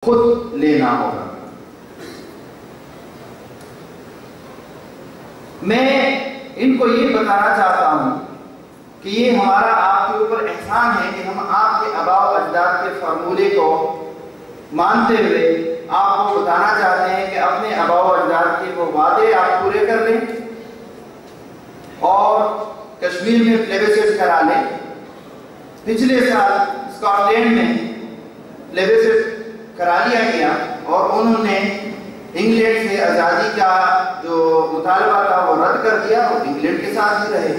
خود لینا ہوگا۔ میں ان کو یہ بتانا چاہتا ہوں کہ یہ ہمارا آپ کے اوپر احسان ہے کہ ہم آپ کے آباء و اجداد کے فارمولے کو مانتے ہوئے آپ کو بتانا چاہتے ہیں کہ اپنے آباء و اجداد کے وہ وعدے آپ پورے کر لیں اور کشمیر میں پلیبسسٹ کرا لیں۔ پچھلے سال اسکاٹ لینڈ میں پلیبسسٹ کرا لیا گیا اور انہوں نے انگلینڈ سے آزادی کا جو مطالبہ تھا وہ رد کر دیا اور انگلینڈ کے ساتھ ہی رہے۔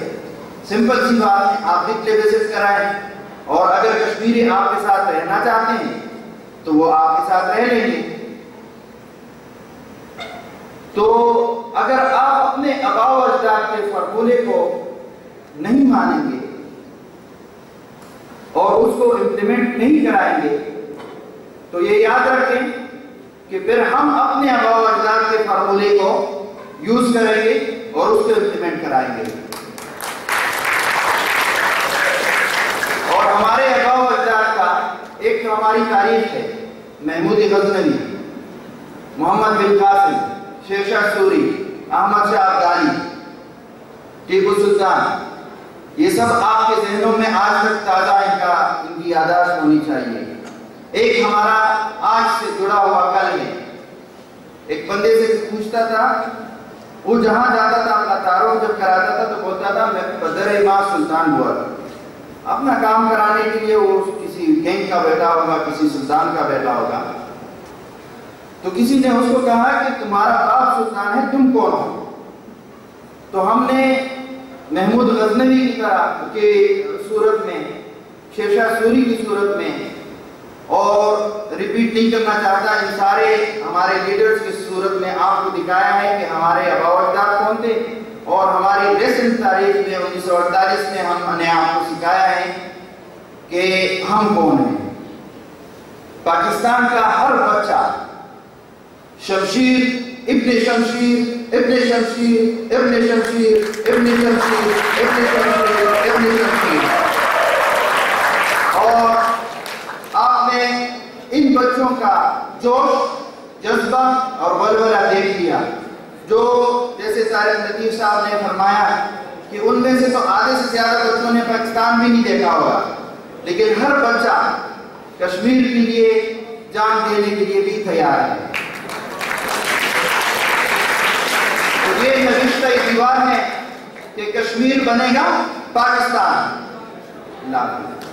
سمپل سی بات ہے، آپ بھی پلیبسسٹ کرائیں اور اگر کشمیری آپ کے ساتھ رہنا چاہتے ہیں تو وہ آپ کے ساتھ رہ لیں گے۔ تو اگر آپ اپنے آباء و اجداد کے فارمولے کو نہیں مانیں گے اور اس کو امپلیمنٹ نہیں کرائیں گے تو یہ یاد رکھیں کہ پھر ہم اپنے آباء و اجداد کے فارمولے کو یوز کریں گے اور اس کو امپلیمنٹ کرائیں گے۔ اور ہمارے آباء و اجداد کا ایک تو ہماری تاریخ ہے، محمود غزنوی، محمد بن قاسم، شیر شاہ سوری، احمد شاہ ابدالی، ٹیپو سلطان، یہ سب آپ کے ذہنوں میں آج تک تازہ ان کی یادداشت ہونی چاہیے۔ ایک ہمارا آج سے جڑا ہوا کل ہے۔ ایک بندے سے پوچھتا تھا، وہ جہاں جاتا تھا اپنا تعارف جب کراتا تھا تو بولتا تھا میں بدر ماں سلطان ہوا تھا۔ اپنا کام کرانے کے لیے وہ کسی گینگ کا بیٹا ہوگا، کسی سلطان کا بیٹا ہوگا۔ تو کسی نے اس کو کہا کہ تمہارا باپ سلطان ہے، تم کون ہو؟ تو ہم نے محمود غزنوی کی طرح کی صورت میں، شیر شاہ سوری کی صورت میں، اور ریپیٹ نہیں کرنا چاہتا، ان سارے ہمارے لیڈرز کی صورت میں آپ کو دکھایا ہے کہ ہمارے آباء و اجداد کون تھے اور ہماری ریسنٹ تاریخ میں 1948 میں ہم نے آپ کو سکھایا ہے کہ ہم کون ہیں۔ پاکستان کا ہر بچہ شمشیر ابن شمشیر ابن شمشیر ابن شمشیر ابن شمشیر ابن شمشیر ابن شمشیر، اور آپ نے ان بچوں کا جوش، جذبہ اور ولولہ دیکھ لیا، جو جیسے طارق لطیف صاحب نے فرمایا کہ ان میں سے تو آدھے سے زیادہ بچوں نے پاکستان بھی نہیں دیکھا ہوگا، لیکن ہر بچہ کشمیر کے لیے جان دینے کے لیے بھی تیار ہے۔ تو یہ نوشتہ دیوار ہے کہ کشمیر بنے گا پاکستان۔ اللہ حافظ۔